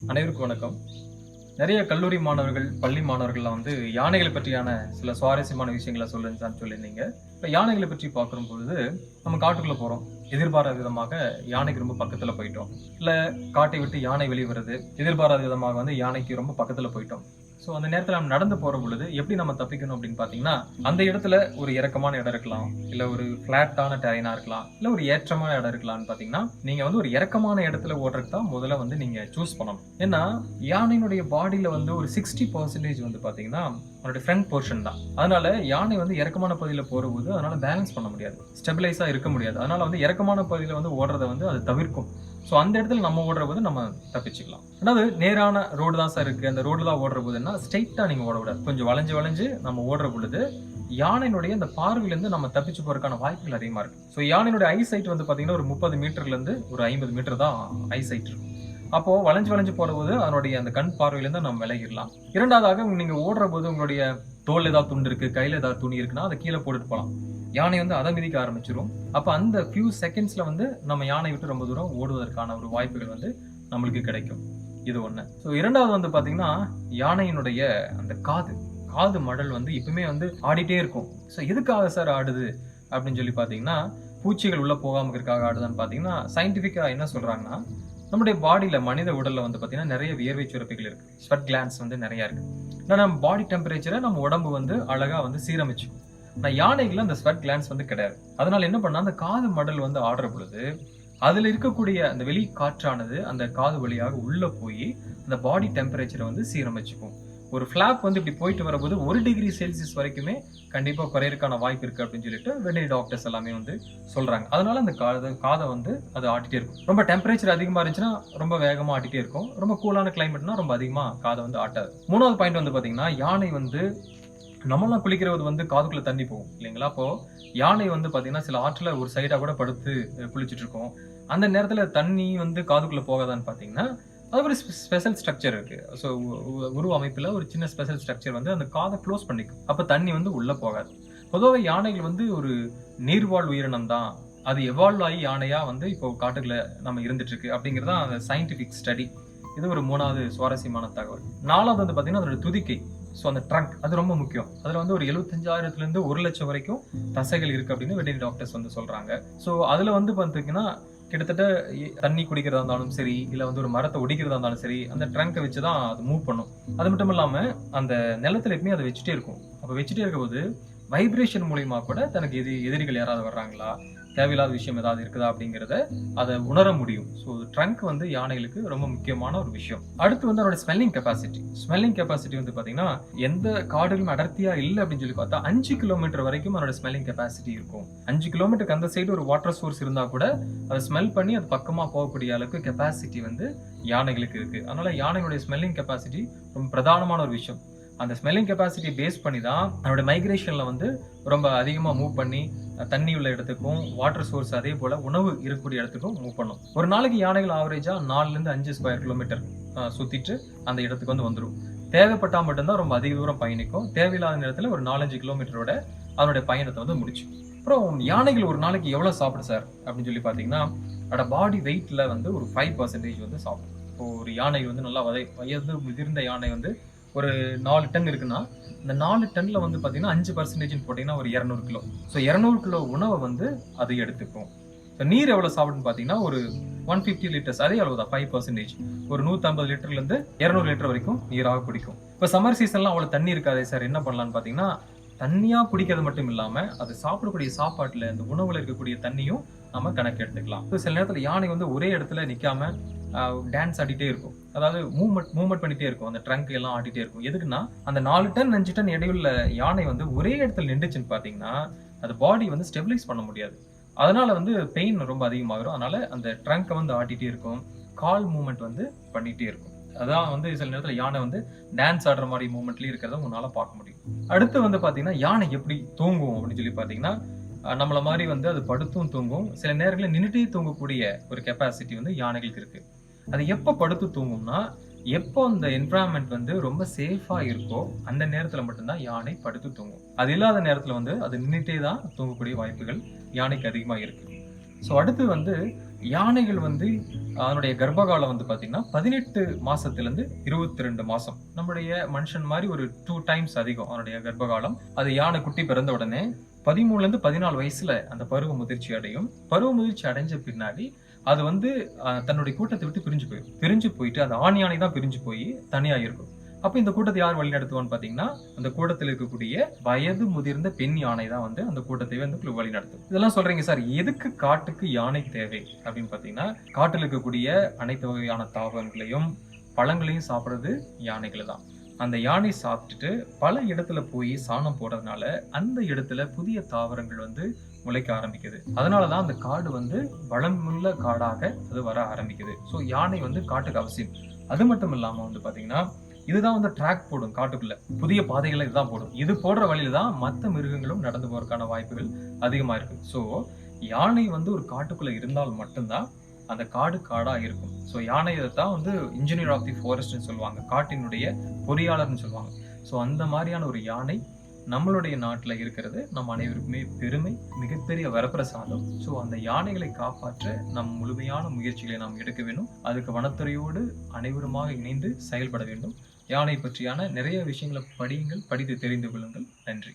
அனைவருக்கும் வணக்கம். நிறைய கல்லூரி மாணவர்கள், பள்ளி மாணவர்கள்லாம் யானைகள பற்றியான சில சுவாரஸ்யமான விஷயங்கள சொல்லுங்கன்னு சொல்லியிருந்தீங்க. இப்ப யானைகள பற்றி பார்க்கும் பொழுது, நம்ம காட்டுக்குள்ள போறோம். எதிர்பாராத விதமாக யானைக்கு ரொம்ப பக்கத்துல போயிட்டோம். இல்ல காட்டை விட்டு யானை வெளிய வருது. எதிர்பாராத விதமாக யானைக்கு ரொம்ப பக்கத்துல போயிட்டோம். சோ அந்த நேரத்துல நம்ம நடந்து போற பொழுது எப்படி நம்ம தப்பிக்கணும் அப்படின்னு பார்த்தீங்கன்னா, அந்த இடத்துல ஒரு இறக்கமான இடம் இருக்கலாம். இல்ல ஒரு ஃபிளாட்டான டெரெய்னா இருக்கலாம். இல்ல ஒரு ஏற்றமான இடம் இருக்கலாம்னு பார்த்தீங்கன்னா, நீங்க ஒரு இறக்கமான இடத்துல ஓடுறதுக்கு தான் முதல்ல நீங்க சூஸ் பண்ணணும். ஏன்னா, யானையினுடைய பாடியில ஒரு 60% பார்த்தீங்கன்னா, அதனுடைய ஃப்ரண்ட் போர்ஷன் தான். அதனால யானை இறக்கமான பகுதியில போறபோது அதனால பேலன்ஸ் பண்ண முடியாது. ஸ்டெபிலைஸா இருக்க முடியாது. அதனால இறக்கமான பகுதியில ஓடுறத அது தவிர்க்கும். சோ அந்த இடத்துல நம்ம ஓடுறபோது நம்ம தப்பிச்சுக்கலாம். அதாவது நேரான ரோடு தான் சார் இருக்கு. அந்த ரோடு தான் ஓடுற போதுன்னா ஸ்ட்ரைட்டா நீங்க ஓடக்கூடாது. கொஞ்சம் வளைஞ்சு வளைஞ்சு நம்ம ஓடுற பொழுது யானையினுடைய அந்த பார்வையில இருந்து நம்ம தப்பிச்சு போறதுக்கான வாய்ப்புகள் அதிகமா இருக்கு. சோ யானையினுடைய ஐ சைட் பாத்தீங்கன்னா ஒரு 30 மீட்டர்ல இருந்து ஒரு 50 மீட்டர் தான் ஐ சைட் இருக்கும். அப்போ வளைஞ்சு வளைஞ்சு போறபோது அதனுடைய அந்த கண் பார்வையில இருந்து நம்ம விலகிடலாம். இரண்டாவதாக நீங்க ஓடுற போது உங்களுடைய தோல் ஏதாவது துண்டு இருக்கு, கையில ஏதாவது துணி இருக்குன்னா அதை கீழே போட்டுட்டு போலாம். யானை அதை மிதிக்க ஆரம்பிச்சிரும். அப்ப அந்த ஃபியூ செகண்ட்ஸ்ல நம்ம யானை விட்டு ரொம்ப தூரம் ஓடுவதற்கான ஒரு வாய்ப்புகள் நம்மளுக்கு கிடைக்கும். இது ஒண்ணு. சோ இரண்டாவது பாத்தீங்கன்னா யானையினுடைய அந்த காது மடல் எப்பவுமே ஆடிட்டே இருக்கும். சோ எதுக்காக சார் ஆடுது அப்படின்னு சொல்லி பாத்தீங்கன்னா, பூச்சிகள் உள்ள போகாம இருக்கறதுக்காக ஆடுதான்னு பாத்தீங்கன்னா, சயின்டிபிக்கா என்ன சொல்றாங்கன்னா, நம்முடைய பாடியில மனித உடல்ல பாத்தீங்கன்னா நிறைய வியர்வை சுரப்பிகள் இருக்கு. ஸ்வெட் கிளாண்ட்ஸ் நிறைய இருக்கு. நம்ம பாடி டெம்பரேச்சரை நம்ம உடம்பு அழகா சீரமைச்சுக்கும். ஆனா யானைகள் அந்த ஸ்வெட் கிளாண்ட்ஸ் கிடையாது. அதனால என்ன பண்ணா அந்த காது மடல் ஆடுற பொழுது அதுல இருக்கக்கூடிய அந்த வெளி காற்றானது அந்த காது வழியாக உள்ள போய் அந்த பாடி டெம்பரேச்சரை சீரமைச்சுக்கும். ஒரு ஃபிளாப் இப்படி போயிட்டு வரும்போது 1 டிகிரி செல்சியஸ் வரைக்குமே கண்டிப்பா குறையறதுக்கான வாய்ப்பு இருக்கு அப்படின்னு சொல்லிட்டு வெட்டரி டாக்டர்ஸ் எல்லாமே சொல்றாங்க. அதனால அந்த காதை அது ஆட்டிட்டே இருக்கும். ரொம்ப டெம்பரேச்சர் அதிகமா இருந்துச்சுன்னா ரொம்ப வேகமா ஆட்டிட்டே இருக்கும். ரொம்ப கூலான கிளைமேட்னா ரொம்ப அதிகமா காதை ஆட்டாது. மூணாவது பாயிண்ட் பாத்தீங்கன்னா, யானை நம்மளாம் குளிக்கிறது காதுக்குள்ள தண்ணி போகும் இல்லைங்களா? அப்போ யானை பாத்தீங்கன்னா சில ஆற்றுல ஒரு சைடா கூட படுத்து குளிச்சுட்டு இருக்கும். அந்த நேரத்துல தண்ணி காதுக்குள்ள போகாதான்னு பாத்தீங்கன்னா, அது ஒரு ஸ்பெஷல் ஸ்ட்ரக்சர் இருக்கு. ஸோ உருவ அமைப்புல ஒரு சின்ன ஸ்பெஷல் ஸ்ட்ரக்சர் அந்த காதை க்ளோஸ் பண்ணிக்கும். அப்ப தண்ணி உள்ள போகாது. பொதுவாக யானைகள் ஒரு நீர்வாழ் உயிரினம் தான். அது எவால்வ் ஆகி யானையா இப்போ காட்டுக்குள்ள நம்ம இருந்துட்டு இருக்கு அப்படிங்கிறது தான் அந்த சயின்டிபிக் ஸ்டடி. இது ஒரு மூணாவது சுவாரஸ்யமான தகவல். நாலாவது பாத்தீங்கன்னா அதோட துதிக்கை. சோ அந்த ட்ரங்க் அது ரொம்ப முக்கியம். அதுல ஒரு 75,000 இருந்து 1,00,000 வரைக்கும் தசைகள் இருக்கு அப்படின்னு வெட்டரி டாக்டர்ஸ் சொல்றாங்க. சோ அதுல பாத்தீங்கன்னா கிட்டத்தட்ட தண்ணி குடிக்கிறதா இருந்தாலும் சரி, இல்ல ஒரு மரத்தை ஒடிக்கிறதா இருந்தாலும் சரி, அந்த ட்ரங்கை வச்சுதான் அது மூவ் பண்ணும். அது மட்டும் இல்லாம அந்த நிலத்துல எப்பவுமே அதை வச்சுட்டே இருக்கும். அப்ப வச்சுட்டே இருக்கும்போது வைப்ரேஷன் மூலியமா கூட தனக்கு எதிரிகள் யாராவது வர்றாங்களா, தேவையில்லாத விஷயம் ஏதாவது இருக்குதா அப்படிங்கறத அதை உணர முடியும். ஸோ ட்ரங்க் யானைகளுக்கு ரொம்ப முக்கியமான ஒரு விஷயம். அடுத்து அதோட ஸ்மெல்லிங் கெப்பாசிட்டி. ஸ்மெல்லிங் கெப்பாசிட்டி பாத்தீங்கன்னா எந்த காடுகளும் அடர்த்தியா இல்லை அப்படின்னு சொல்லி பார்த்தா 5 கிலோமீட்டர் வரைக்கும் அதோட ஸ்மெல்லிங் கெப்பாசிட்டி இருக்கும். 5 கிலோமீட்டருக்கு அந்த சைடு ஒரு வாட்டர் சோர்ஸ் இருந்தா கூட அதை ஸ்மெல் பண்ணி அது பக்கமா போகக்கூடிய அளவுக்கு கெப்பாசிட்டி யானைகளுக்கு இருக்கு. அதனால யானைகளுடைய ஸ்மெல்லிங் கெப்பாசிட்டி ரொம்ப பிரதானமான ஒரு விஷயம். அந்த ஸ்மெல்லிங் கெப்பாசிட்டி பேஸ் பண்ணி தான் அதோட மைக்ரேஷன்ல ரொம்ப அதிகமா மூவ் பண்ணி தண்ணி உள்ள இடத்துக்கும் வாட்டர் சோர்ஸ் அதே போல உணவு இருக்கக்கூடிய இடத்துக்கும் மூவ் பண்ணும். ஒரு நாளைக்கு யானைகள் ஆவரேஜா 4 இருந்து 5 ஸ்கொயர் கிலோமீட்டர் சுத்திட்டு அந்த இடத்துக்கு வந்துரும். தேவைப்பட்டா மட்டும்தான் ரொம்ப அதிக தூரம் பயணிக்கும். தேவையில்லாத நேரத்துல ஒரு 4-5 கிலோமீட்டரோட அதனுடைய பயணத்தை முடிச்சு. அப்புறம் யானைகள் ஒரு நாளைக்கு எவ்வளவு சாப்பிடும் சார் அப்படின்னு சொல்லி பாத்தீங்கன்னா, அதோட பாடி வெயிட்ல ஒரு 5% சாப்பிடும். இப்போ ஒரு யானை நல்லா வயது முதிர்ந்த யானை ஒரு 4 டன் இருக்குன்னா, இந்த 4 டன்ல பாத்தீங்கன்னா 5% போட்டீங்கன்னா ஒரு 200 கிலோ. சோ 200 கிலோ உணவை அது எடுத்துக்கும். நீர் எவ்வளவு சாப்பிடுன்னு பாத்தீங்கன்னா ஒரு 150 லிட்டர்ஸ், அதே அளவுதான் 5%. ஒரு 150 லிட்டர்ல இருந்து 200 லிட்டர் வரைக்கும் நீராக குடிக்கும். இப்ப சம்மர் சீசன்லாம் அவ்வளவு தண்ணி இருக்காதே சார், என்ன பண்ணலாம்னு பாத்தீங்கன்னா, தண்ணியா குடிக்கிறது மட்டும் இல்லாம அது சாப்பிடக்கூடிய சாப்பாட்டுல இந்த உணவுல இருக்கக்கூடிய தண்ணியும் நம்ம கணக்கு எடுத்துக்கலாம். சில நேரத்துல யானை ஒரே இடத்துல நிக்காம டான்ஸ் ஆடிட்டே இருக்கும். அதாவது மூவ்மெண்ட் பண்ணிட்டே இருக்கும். அந்த ட்ரங்க் எல்லாம் ஆடிட்டே இருக்கும். எதுக்குன்னா அந்த 4 டன் 5 டன் எடையுள்ள யானை ஒரே இடத்துல நின்றுச்சுன்னு பாத்தீங்கன்னா அது பாடி ஸ்டெபிலைஸ் பண்ண முடியாது. அதனால பெயின் ரொம்ப அதிகமாகும். அதனால அந்த ட்ரங்க் ஆட்டிட்டே இருக்கும். கால் மூவ்மெண்ட் பண்ணிட்டே இருக்கும். அதான் சில நேரத்துல யானை டான்ஸ் ஆடுற மாதிரி மூவ்மெண்ட்லயே இருக்கிறத உங்களால பார்க்க முடியும். அடுத்து பாத்தீங்கன்னா யானை எப்படி தூங்கும் அப்படின்னு சொல்லி பாத்தீங்கன்னா, நம்மள மாதிரி அது படுத்தும் தூங்கும். சில நேரங்களில் நின்னுட்டே தூங்கக்கூடிய ஒரு கெப்பாசிட்டி யானைகளுக்கு இருக்கு. அது எப்ப படுத்து தூங்கும்னா, எப்போ அந்த என்விரான்மெண்ட் ரொம்ப சேஃபா இருக்கோ அந்த நேரத்துல மட்டும்தான் யானை படுத்து தூங்கும். அது இல்லாத நேரத்துல அது நின்னுட்டே தான் தூங்கக்கூடிய வாய்ப்புகள் யானைக்கு அதிகமா இருக்கு. சோ அடுத்து யானைகள் வந்து அதனுடைய கர்ப்பகாலம் வந்து பார்த்தீங்கன்னா 18 மாசத்திலிருந்து 22 மாசம். நம்முடைய மனுஷன் மாரி ஒரு 2 டைம்ஸ் அதிகம் அதனுடைய கர்ப்பகாலம். அது யானை குட்டி பிறந்த உடனே 13லேருந்து 14 வயசுல அந்த பருவ முதிர்ச்சி அடையும். பருவ முதிர்ச்சி அடைஞ்ச பின்னாடி அது வந்து தன்னுடைய கூட்டத்தை விட்டு பிரிஞ்சு போயிரும். பிரிஞ்சு போயிட்டு அந்த ஆண் யானை தான் பிரிஞ்சு போய் தனியா இருக்கும். அப்ப இந்த கூட்டத்தை யார் வழிநடத்துவான்னு பார்த்தீங்கன்னா, அந்த கூட்டத்தில் இருக்கக்கூடிய வயது முதிர்ந்த பெண் யானை தான் வந்து அந்த கூட்டத்தை வந்து வழிநடத்தும். இதெல்லாம் சொல்றீங்க சார், எதுக்கு காட்டுக்கு யானை தேவை அப்படின்னு பார்த்தீங்கன்னா, காட்டில் இருக்கக்கூடிய அனைத்து வகையான தாவரங்களையும் பழங்களையும் சாப்பிடுறது யானைகள் தான். அந்த யானை சாப்பிட்டுட்டு பல இடத்துல போய் சாணம் போடுறதுனால அந்த இடத்துல புதிய தாவரங்கள் வந்து முளைக்க ஆரம்பிக்குது. அதனாலதான் அந்த காடு வந்து வளமுள்ள காடாக அது வர ஆரம்பிக்குது. ஸோ யானை வந்து காட்டுக்கு அவசியம். அது மட்டும் இல்லாம வந்து பாத்தீங்கன்னா, இதுதான் வந்து ட்ராக் போடும் காட்டுக்குள்ள. புதிய பாதைகளை இதுதான் போடும். இது போடுற வழியில தான் மற்ற மிருகங்களும் நடந்து போறதுக்கான வாய்ப்புகள் அதிகமா இருக்கு. ஸோ யானை வந்து ஒரு காட்டுக்குள்ள இருந்தால் மட்டும்தான் அந்த காடு காடா இருக்கும். ஸோ யானையை தான் வந்து இன்ஜினியர் ஆஃப் தி ஃபாரஸ்ட்னு சொல்லுவாங்க. காட்டினுடைய பொறியாளர்னு சொல்லுவாங்க. ஸோ அந்த மாதிரியான ஒரு யானை நம்மளுடைய நாட்டுல இருக்கிறது நம் அனைவருக்குமே பெருமை, மிகப்பெரிய வரப்பிரசாதம். ஸோ அந்த யானைகளை காப்பாற்ற நம் முழுமையான முயற்சிகளை நாம் எடுக்க வேண்டும். அதுக்கு வனத்துறையோடு அனைவருமாக இணைந்து செயல்பட வேண்டும். யானை பற்றியான நிறைய விஷயங்களை படியுங்கள், படித்து தெரிந்து கொள்ளுங்கள். நன்றி.